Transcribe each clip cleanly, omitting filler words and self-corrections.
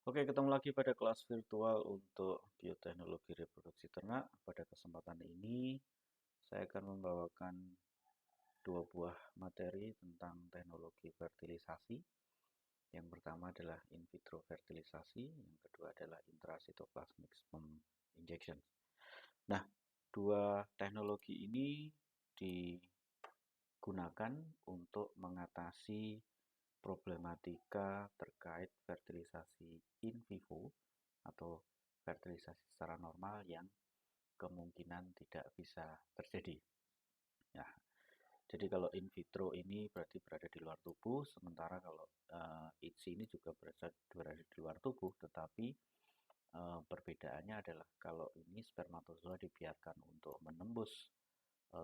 Oke, ketemu lagi pada kelas virtual untuk bioteknologi reproduksi ternak. Pada kesempatan ini, saya akan membawakan dua buah materi tentang teknologi fertilisasi. Yang pertama adalah in vitro fertilisasi, yang kedua adalah intracytoplasmic sperm injection. Nah, dua teknologi ini digunakan untuk mengatasi problematika terkait fertilisasi in vivo atau fertilisasi secara normal yang kemungkinan tidak bisa terjadi. Ya, jadi kalau in vitro ini berarti berada di luar tubuh, sementara kalau ITSI ini juga berada di luar tubuh, tetapi perbedaannya adalah kalau ini spermatozoa dibiarkan untuk menembus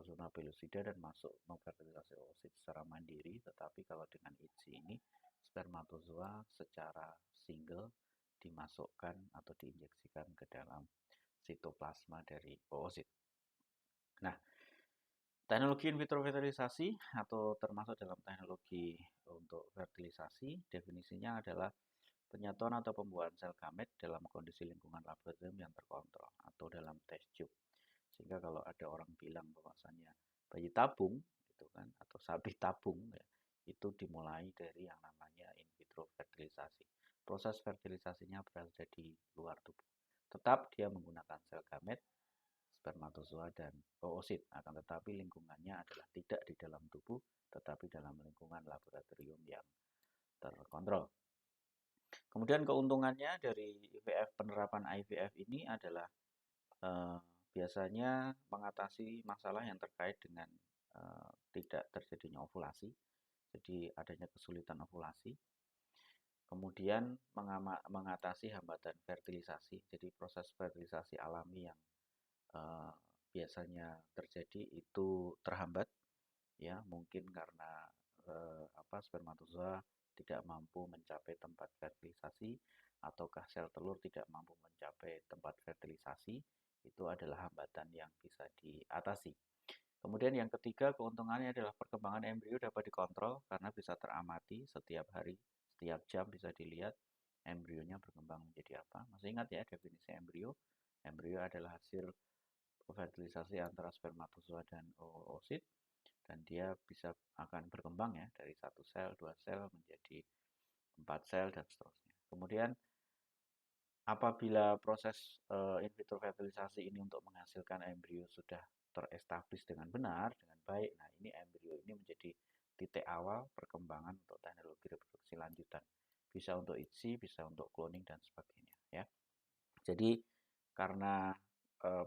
zona pelosida dan masuk memfertilisasi oosit secara mandiri, tetapi kalau dengan ITSI ini spermatozoa secara single dimasukkan atau diinjeksikan ke dalam sitoplasma dari oosit. Nah, teknologi in vitro fertilisasi atau termasuk dalam teknologi untuk fertilisasi, definisinya adalah penyatuan atau pembuahan sel gamet dalam kondisi lingkungan laboratorium yang terkontrol atau dalam test tube. Sehingga kalau ada orang bilang bahwasannya bayi tabung gitu kan atau sapi tabung ya, itu dimulai dari yang namanya in vitro fertilisasi. Proses fertilisasinya berada di luar tubuh. Tetap dia menggunakan sel gamet, spermatozoa dan oosit, akan tetapi lingkungannya adalah tidak di dalam tubuh, tetapi dalam lingkungan laboratorium yang terkontrol. Kemudian keuntungannya dari IVF, penerapan IVF ini adalah eh, biasanya mengatasi masalah yang terkait dengan tidak terjadinya ovulasi, jadi adanya kesulitan ovulasi. Kemudian mengatasi hambatan fertilisasi, jadi proses fertilisasi alami yang eh, biasanya terjadi itu terhambat, ya mungkin karena spermatozoa tidak mampu mencapai tempat fertilisasi ataukah sel telur tidak mampu mencapai tempat fertilisasi, itu adalah hambatan yang bisa diatasi. Kemudian yang ketiga, keuntungannya adalah perkembangan embrio dapat dikontrol karena bisa teramati setiap hari, setiap jam bisa dilihat embrionya berkembang menjadi apa. Masih ingat ya definisi embrio? Embrio adalah hasil fertilisasi antara spermatozoa dan oosit, dan dia bisa akan berkembang ya dari satu sel, dua sel menjadi 4 sel dan seterusnya. Kemudian apabila proses in vitro fertilisasi ini untuk menghasilkan embrio sudah terestablis dengan benar, dengan baik, nah ini embrio ini menjadi titik awal perkembangan untuk teknologi reproduksi lanjutan. Bisa untuk ITSI, bisa untuk cloning dan sebagainya ya. Jadi karena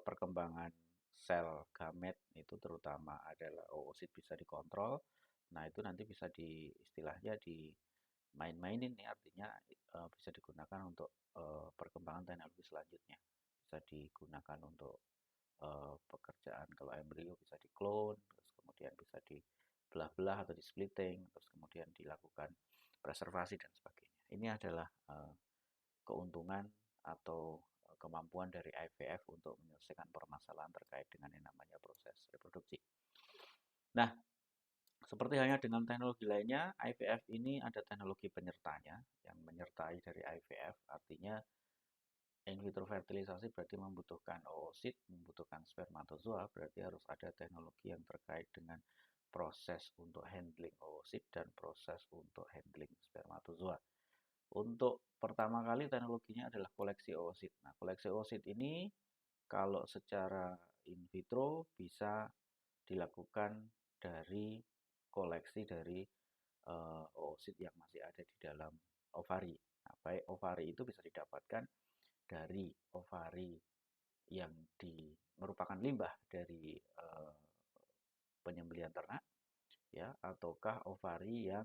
perkembangan sel gamet itu terutama adalah oosit bisa dikontrol, nah itu nanti bisa di istilahnya di main-mainin nih, artinya bisa digunakan untuk perkembangan teknologi selanjutnya. Bisa digunakan untuk pekerjaan kalau embrio bisa diklon, terus kemudian bisa dibelah-belah atau di splitting, terus kemudian dilakukan preservasi dan sebagainya. Ini adalah keuntungan atau kemampuan dari IVF untuk menyelesaikan permasalahan terkait dengan yang namanya proses reproduksi. Nah, seperti halnya dengan teknologi lainnya, IVF ini ada teknologi penyertanya yang menyertai dari IVF, artinya in vitro fertilisasi berarti membutuhkan oosit, membutuhkan spermatozoa, berarti harus ada teknologi yang terkait dengan proses untuk handling oosit dan proses untuk handling spermatozoa. Untuk pertama kali teknologinya adalah koleksi oosit. Nah, koleksi oosit ini kalau secara in vitro bisa dilakukan dari koleksi dari oosit yang masih ada di dalam ovari. Nah, baik ovari itu bisa didapatkan dari ovari yang merupakan limbah dari penyembelihan ternak, ya, ataukah ovari yang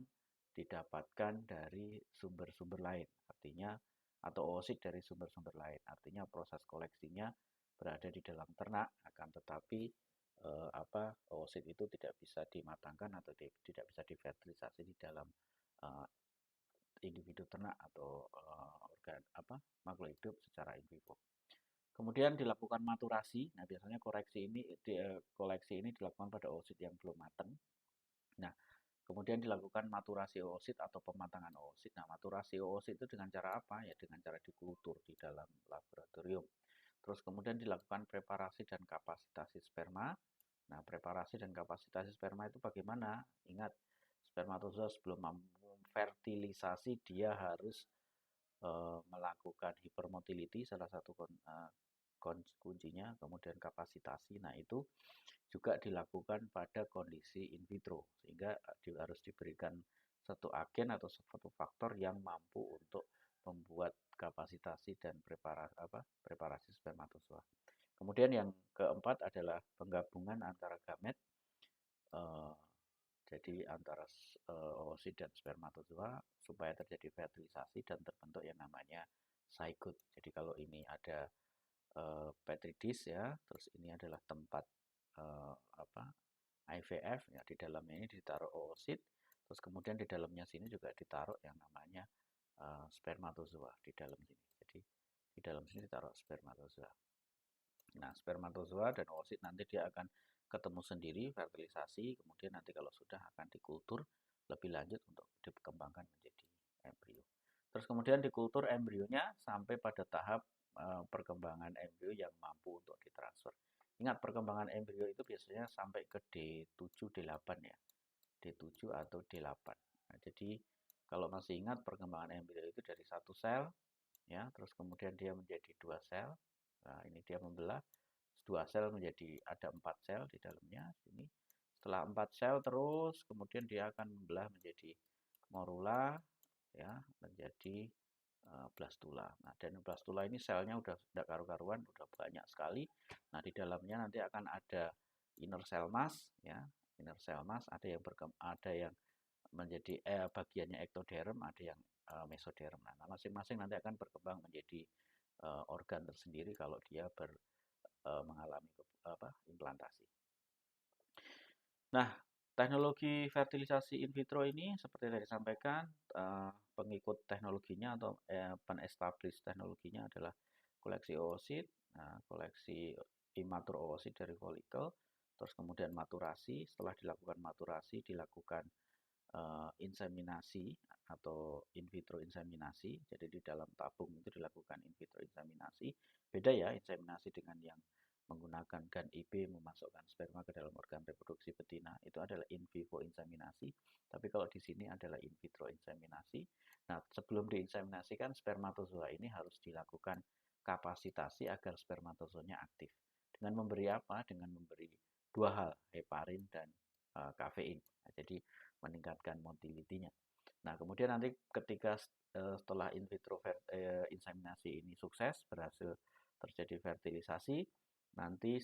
didapatkan dari sumber-sumber lain, artinya atau oosit dari sumber-sumber lain, artinya proses koleksinya berada di dalam ternak, akan tetapi oosit itu tidak bisa dimatangkan atau tidak bisa difertilisasi di dalam eh, individu ternak atau organ makhluk hidup secara in vivo. Kemudian dilakukan maturasi. Nah, biasanya koleksi ini dilakukan pada oosit yang belum matang. Nah, Kemudian dilakukan maturasi oosit atau pematangan oosit. Nah, maturasi oosit itu dengan cara apa? Ya dengan cara dikultur di dalam laboratorium. Terus kemudian dilakukan preparasi dan kapasitasi sperma. Nah, preparasi dan kapasitasi sperma itu bagaimana? Ingat, spermatozoa sebelum memfertilisasi dia harus melakukan hypermotility, salah satu kuncinya, kemudian kapasitasi. Nah, itu juga dilakukan pada kondisi in vitro, sehingga harus diberikan satu agen atau satu faktor yang mampu untuk membuat kapasitasi dan preparasi spermatozoa. Kemudian yang keempat adalah penggabungan antara gamet, eh, jadi antara oosit dan spermatozoa supaya terjadi fertilisasi dan terbentuk yang namanya zygote. Jadi kalau ini ada petri dish ya, terus ini adalah tempat apa IVF ya, di dalamnya ini ditaruh oosit, terus kemudian di dalamnya sini juga ditaruh yang namanya spermatozoa di dalam sini. Jadi di dalam sini ditaruh spermatozoa. Nah, spermatozoa dan oosit nanti dia akan ketemu sendiri, fertilisasi, kemudian nanti kalau sudah akan dikultur lebih lanjut untuk dikembangkan menjadi embrio. Terus kemudian dikultur embrionya sampai pada tahap perkembangan embrio yang mampu untuk ditransfer. Ingat, perkembangan embrio itu biasanya sampai ke D7, D8 ya. D7 atau D8. Nah, jadi kalau masih ingat, perkembangan embrio itu dari satu sel ya, terus kemudian dia menjadi dua sel. Nah, ini dia membelah dua sel menjadi ada 4 sel di dalamnya sini. Setelah 4 sel terus kemudian dia akan membelah menjadi morula ya, menjadi blastula. Nah, dan blastula ini selnya udah tidak karu-karuan, udah banyak sekali. Nah, di dalamnya nanti akan ada inner cell mass ya, inner cell mass, ada yang menjadi bagiannya ectoderm, ada yang mesoderm. Nah, masing-masing nanti akan berkembang menjadi organ tersendiri kalau dia mengalami implantasi. Nah, teknologi fertilisasi in vitro ini seperti tadi disampaikan, pengikut teknologinya atau penestablished teknologinya adalah koleksi oosit, koleksi imatur oosit dari folikel, terus kemudian maturasi. Setelah dilakukan maturasi, dilakukan inseminasi atau in vitro inseminasi. Jadi di dalam tabung itu dilakukan in vitro inseminasi. Beda ya inseminasi dengan yang menggunakan GAN IB memasukkan sperma ke dalam organ reproduksi betina, itu adalah in vivo inseminasi. Tapi kalau di sini adalah in vitro inseminasi. Nah, sebelum diinseminasikan, spermatozoa ini harus dilakukan kapasitasi agar spermatozoanya aktif. Dengan memberi apa? Dengan memberi dua hal, heparin dan kafein. Nah, jadi meningkatkan motility-nya. Nah, kemudian nanti ketika setelah in vitro inseminasi ini sukses, berhasil terjadi fertilisasi, nanti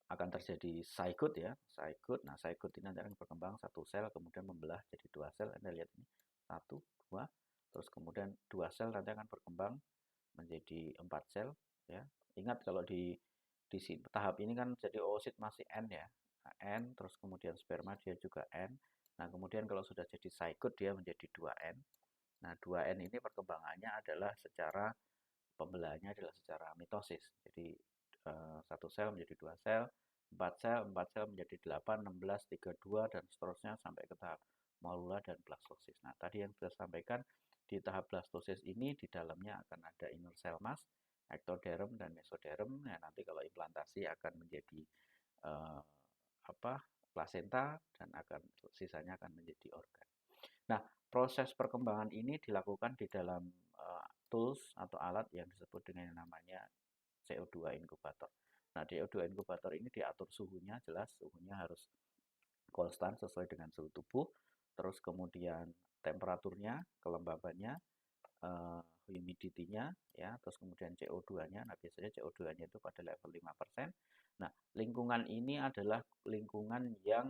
akan terjadi zygote ya, zygote. Nah, zygote ini nanti akan berkembang satu sel, kemudian membelah jadi dua sel. Anda lihat ini, satu, dua, terus kemudian dua sel nanti akan berkembang menjadi 4 sel ya. Ingat kalau di tahap ini kan jadi oosit masih N ya. Nah, N terus kemudian sperma dia juga N. Nah, kemudian kalau sudah jadi zygote dia menjadi 2N. Nah, 2N ini perkembangannya adalah secara pembelahannya adalah secara mitosis. Jadi satu sel menjadi dua sel, 4 sel menjadi 8, 16, 32 dan seterusnya sampai ke tahap morula dan blastosis. Nah, tadi yang sudah sampaikan di tahap blastosis ini di dalamnya akan ada inner cell mass, ectoderm dan mesoderm. Nah, nanti kalau implantasi akan menjadi eh, plasenta dan sisanya akan menjadi organ. Nah, proses perkembangan ini dilakukan di dalam tools atau alat yang disebut dengan yang namanya CO2 inkubator. Nah, CO2 inkubator ini diatur suhunya, jelas suhunya harus konstan sesuai dengan suhu tubuh, terus kemudian temperaturnya, kelembabannya, humidity-nya, ya, terus kemudian CO2-nya. Nah, biasanya CO2-nya itu pada level 5%. Nah, lingkungan ini adalah lingkungan yang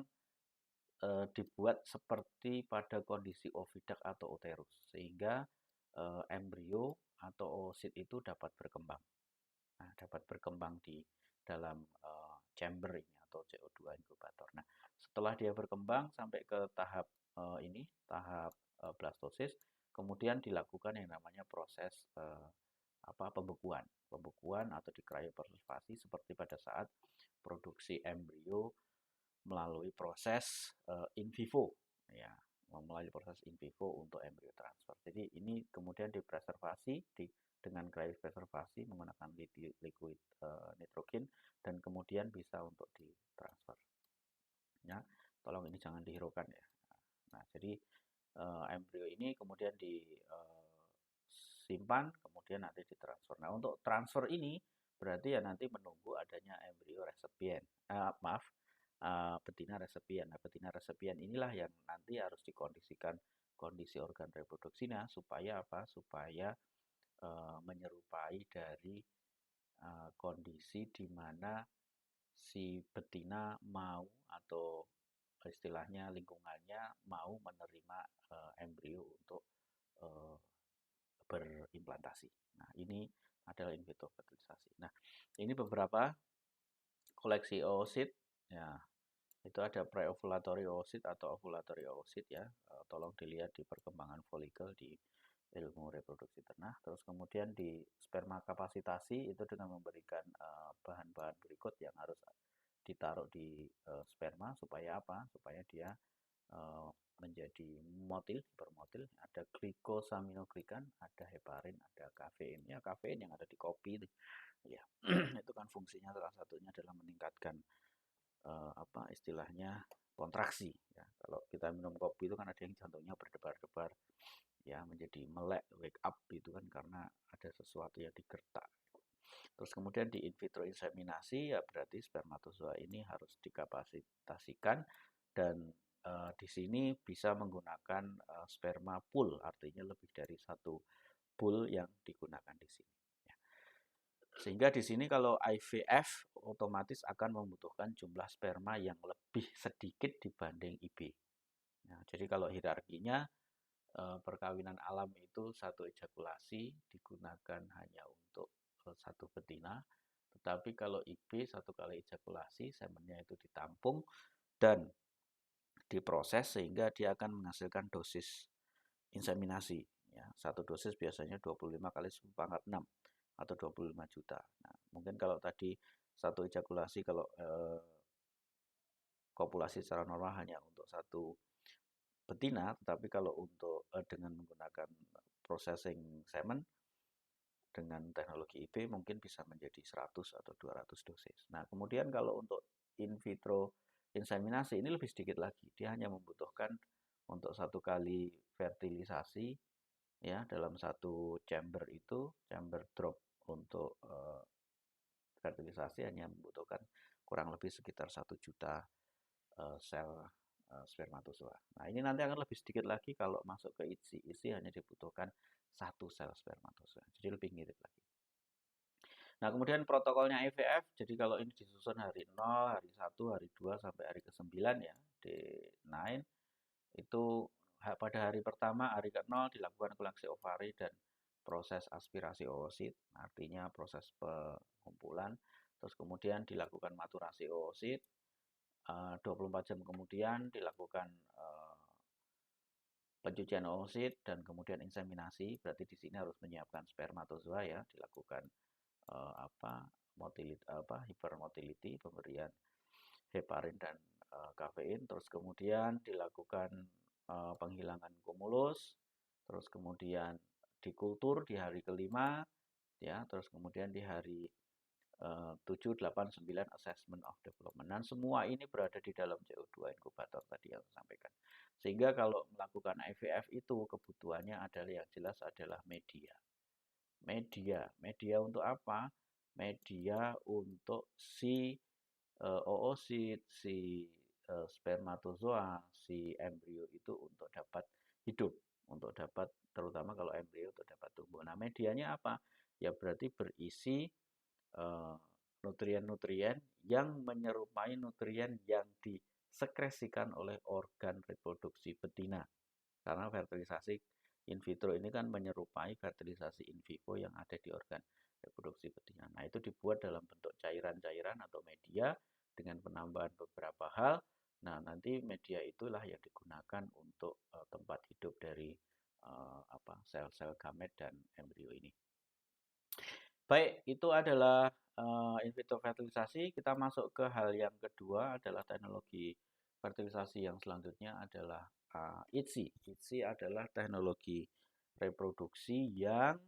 dibuat seperti pada kondisi oviduct atau uterus, sehingga embrio atau oosit itu dapat berkembang. Nah, dapat berkembang di dalam chamber ini atau CO2 inkubator. Nah, setelah dia berkembang sampai ke tahap tahap blastosis, kemudian dilakukan yang namanya proses pembekuan atau dikryopreservasi seperti pada saat produksi embrio melalui proses in vivo, ya, melalui proses in vivo untuk embrio transfer. Jadi ini kemudian dipreservasi dengan cryopreservasi menggunakan liquid nitrogen dan kemudian bisa untuk ditransfer. Ya, tolong ini jangan dihiraukan ya. Nah, jadi embrio ini kemudian disimpan, kemudian nanti ditransfer. Nah, untuk transfer ini berarti ya nanti menunggu adanya embrio resipien. Maaf, betina resipien. Nah, betina resipien inilah yang nanti harus dikondisikan kondisi organ reproduksinya supaya apa? Supaya menyerupai dari kondisi di mana si betina mau atau istilahnya lingkungannya mau menerima embrio untuk berimplantasi. Nah, ini adalah in vitro fertilisasi. Nah, ini beberapa koleksi oosit ya. Itu ada pre-ovulatory oosit atau ovulatory oosit ya. Tolong dilihat di perkembangan folikel di ilmu reproduksi ternak. Terus kemudian di sperma kapasitasi itu dengan memberikan bahan-bahan berikut yang harus ditaruh di sperma supaya apa? Supaya dia menjadi motil, hipermotil. Ada glikosaminoglikan, ada heparin, ada kafein. Ya, kafein yang ada di kopi itu. Ya, itu kan fungsinya salah satunya adalah meningkatkan apa istilahnya kontraksi ya. Kalau kita minum kopi itu kan ada yang jantungnya berdebar-debar ya, menjadi melek, wake up itu kan karena ada sesuatu yang digertak. Terus kemudian di in vitro inseminasi ya berarti spermatozoa ini harus dikapasitasikan dan di sini bisa menggunakan sperma pool, artinya lebih dari satu pool yang digunakan di sini. Sehingga di sini kalau IVF otomatis akan membutuhkan jumlah sperma yang lebih sedikit dibanding IB. Nah, jadi kalau hierarkinya perkawinan alam itu satu ejakulasi digunakan hanya untuk satu betina, tetapi kalau IB satu kali ejakulasi semennya itu ditampung dan diproses sehingga dia akan menghasilkan dosis inseminasi. Ya, satu dosis biasanya 25 kali 10⁻⁶ atau 25 juta. Nah, mungkin kalau tadi satu ejakulasi kalau kopulasi secara normal hanya untuk satu betina, tetapi kalau untuk dengan menggunakan processing semen dengan teknologi IB mungkin bisa menjadi 100 atau 200 dosis. Nah, kemudian kalau untuk in vitro inseminasi ini lebih sedikit lagi. Dia hanya membutuhkan untuk satu kali fertilisasi ya dalam satu chamber itu, chamber drop untuk fertilisasi hanya membutuhkan kurang lebih sekitar 1 juta sel spermatozoa. Nah, ini nanti akan lebih sedikit lagi kalau masuk ke isi hanya dibutuhkan 1 sel spermatozoa. Jadi lebih ngirit lagi. Nah, kemudian protokolnya IVF, jadi kalau ini disusun hari 0, hari 1, hari 2, sampai hari ke-9 ya, D9, itu pada hari pertama, hari ke-0 dilakukan koleksi ovari dan proses aspirasi oosit, artinya proses pengumpulan. Terus kemudian dilakukan maturasi oosit, 24 jam kemudian dilakukan pencucian oosit dan kemudian inseminasi. Berarti di sini harus menyiapkan spermatozoa ya, dilakukan hipermotility, pemberian heparin dan kafein. Terus kemudian dilakukan penghilangan kumulus, terus kemudian dikultur di hari kelima, ya, terus kemudian di hari 7, 8, 9 assessment of development. Dan semua ini berada di dalam CO2 inkubator tadi yang saya sampaikan. Sehingga kalau melakukan IVF itu kebutuhannya adalah yang jelas adalah media. Media untuk apa? Media untuk si oosit, si spermatozoa, si embrio itu untuk dapat hidup, untuk dapat terutama kalau embrio untuk dapat tumbuh. Nah, medianya apa? Ya berarti berisi nutrien-nutrien yang menyerupai nutrien yang disekresikan oleh organ reproduksi betina. Karena fertilisasi in vitro ini kan menyerupai fertilisasi in vivo yang ada di organ reproduksi betina. Nah, itu dibuat dalam bentuk cairan-cairan atau media dengan penambahan beberapa hal. Nah, nanti media itulah yang digunakan untuk tempat hidup dari sel-sel gamet dan embrio ini. Baik, itu adalah in vitro fertilisasi. Kita masuk ke hal yang kedua adalah teknologi fertilisasi yang selanjutnya adalah ITSI. ITSI adalah teknologi reproduksi yang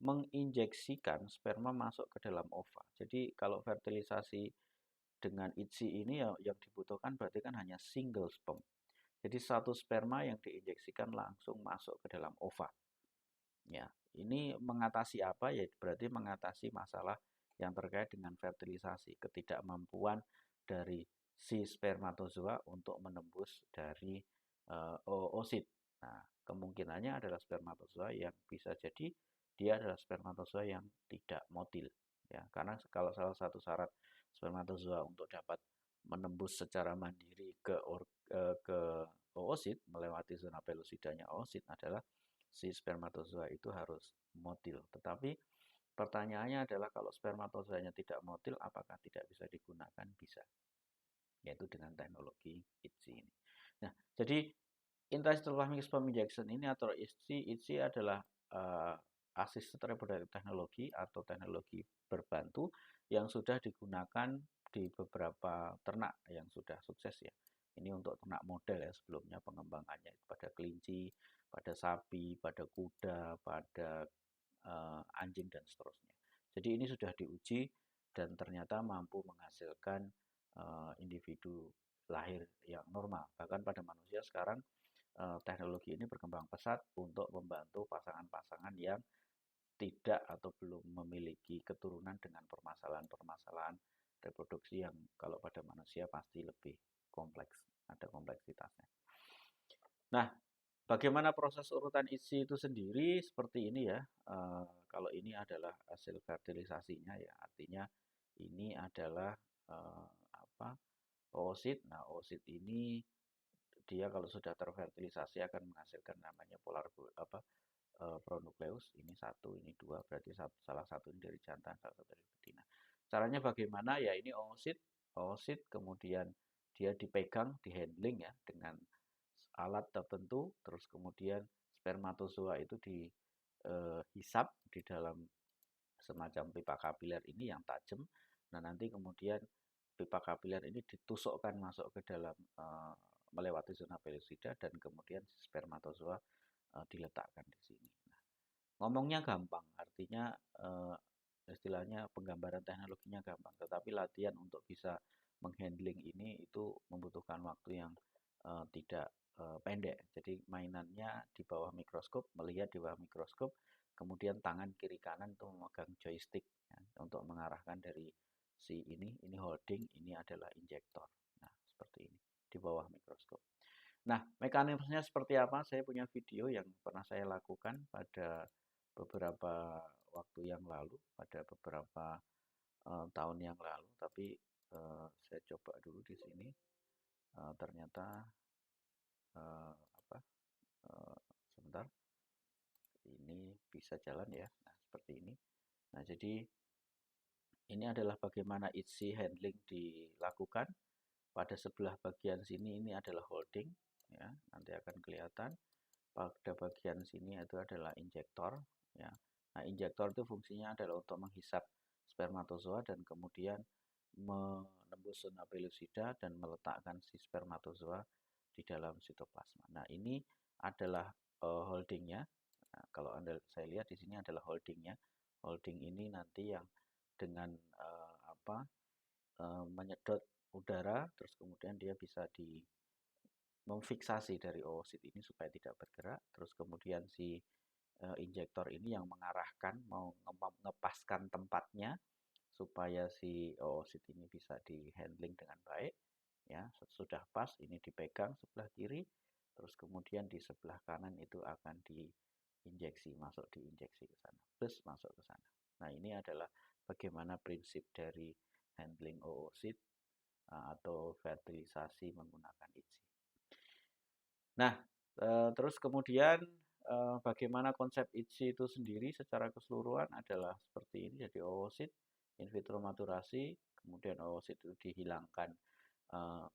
menginjeksikan sperma masuk ke dalam ova. Jadi kalau fertilisasi dengan ITSI ini ya yang dibutuhkan berarti kan hanya single sperm. Jadi satu sperma yang diinjeksikan langsung masuk ke dalam ova. Ya, ini mengatasi apa ya? Berarti mengatasi masalah yang terkait dengan fertilisasi, ketidakmampuan dari si spermatozoa untuk menembus dari oosit. Nah, kemungkinannya adalah spermatozoa yang bisa jadi dia adalah spermatozoa yang tidak motil. Ya, karena kalau salah satu syarat spermatozoa untuk dapat menembus secara mandiri ke oosit melewati zona pelusidanya oosit adalah si spermatozoa itu harus motil. Tetapi pertanyaannya adalah kalau spermatozoanya tidak motil, apakah tidak bisa digunakan? Bisa, yaitu dengan teknologi ITSI ini. Nah, jadi intracerebral sperm injection ini atau ITSI adalah assisted reproductive technology atau teknologi berbantu yang sudah digunakan di beberapa ternak yang sudah sukses ya. Ini untuk ternak model ya, sebelumnya pengembangannya pada kelinci, pada sapi, pada kuda, pada anjing dan seterusnya. Jadi ini sudah diuji dan ternyata mampu menghasilkan individu lahir yang normal. Bahkan pada manusia sekarang teknologi ini berkembang pesat untuk membantu pasangan-pasangan yang tidak atau belum memiliki keturunan dengan permasalahan-permasalahan reproduksi yang kalau pada manusia pasti lebih kompleks, ada kompleksitasnya. Nah, bagaimana proses urutan ITSI itu sendiri seperti ini ya. Kalau ini adalah hasil fertilisasinya ya, artinya ini adalah apa oosit. Nah, oosit ini dia kalau sudah terfertilisasi akan menghasilkan namanya polar apa pronukleus. Ini satu, ini dua, berarti salah satu ini dari jantan, salah satu dari betina. Caranya bagaimana? Ya ini oosit, oosit kemudian dia dipegang, dihandling ya dengan alat tertentu, terus kemudian spermatozoa itu dihisap di dalam semacam pipa kapiler ini yang tajam. Nah, nanti kemudian pipa kapiler ini ditusukkan masuk ke dalam melewati zona pelusida dan kemudian spermatozoa diletakkan di sini. Nah, ngomongnya gampang, artinya istilahnya penggambaran teknologinya gampang, tetapi latihan untuk bisa menghandling ini itu membutuhkan waktu yang tidak pendek. Jadi mainannya di bawah mikroskop, melihat di bawah mikroskop, kemudian tangan kiri kanan itu memegang joystick ya, untuk mengarahkan dari si ini holding, ini adalah injektor. Nah, seperti ini di bawah mikroskop. Nah, mekanismenya seperti apa? Saya punya video yang pernah saya lakukan pada beberapa waktu yang lalu, pada beberapa tahun yang lalu, tapi saya coba dulu di sini. Ternyata apa? Uh, sebentar, ini bisa jalan ya. Nah, seperti ini. Nah, jadi ini adalah bagaimana ITSI handling dilakukan. Pada sebelah bagian sini ini adalah holding, ya, nanti akan kelihatan. Pada bagian sini itu adalah injektor, ya. Nah, injektor itu fungsinya adalah untuk menghisap spermatozoa dan kemudian menembus zona pelusida dan meletakkan si spermatozoa di dalam sitoplasma. Nah, ini adalah holdingnya. Nah, kalau saya lihat di sini adalah holdingnya. Holding ini nanti yang dengan apa menyedot udara, terus kemudian dia bisa memfiksasi dari oosit ini supaya tidak bergerak, terus kemudian si injektor ini yang mengarahkan mau ngepaskan tempatnya supaya si oosit ini bisa dihandling dengan baik ya. Sudah pas ini dipegang sebelah kiri, terus kemudian di sebelah kanan itu akan diinjeksi, masuk diinjeksi ke sana, plus masuk ke sana. Nah, ini adalah bagaimana prinsip dari handling oosit atau fertilisasi menggunakan ITSI. Nah, terus kemudian bagaimana konsep ITSI itu sendiri secara keseluruhan adalah seperti ini. Jadi oosit, in vitro maturasi, kemudian oosit itu dihilangkan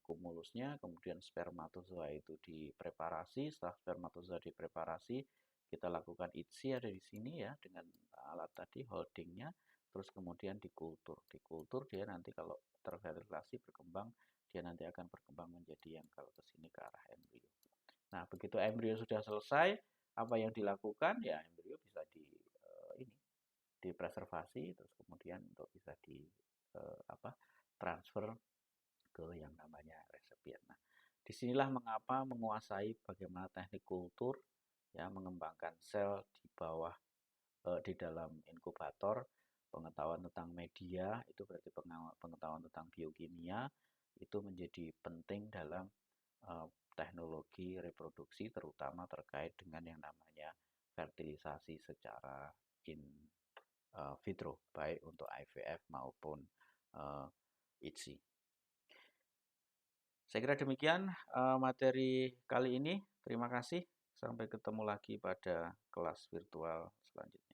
kumulusnya, kemudian spermatozoa itu dipreparasi. Setelah spermatozoa dipreparasi, kita lakukan ITSI ada di sini ya dengan alat tadi holdingnya. terus kemudian dikultur. Dikultur dia nanti kalau terfertilasi berkembang, dia nanti akan berkembang menjadi yang kalau ke sini ke arah embrio. Nah, begitu embrio sudah selesai, apa yang dilakukan? Ya, embrio bisa dipreservasi, terus kemudian untuk bisa transfer ke yang namanya resepien. Nah, disinilah mengapa menguasai bagaimana teknik kultur, ya, mengembangkan sel di bawah di dalam inkubator, pengetahuan tentang media itu berarti pengetahuan tentang biokimia itu menjadi penting dalam teknologi reproduksi, terutama terkait dengan yang namanya fertilisasi secara in vitro, baik untuk IVF maupun ITSI. Saya kira demikian materi kali ini. Terima kasih. Sampai ketemu lagi pada kelas virtual selanjutnya.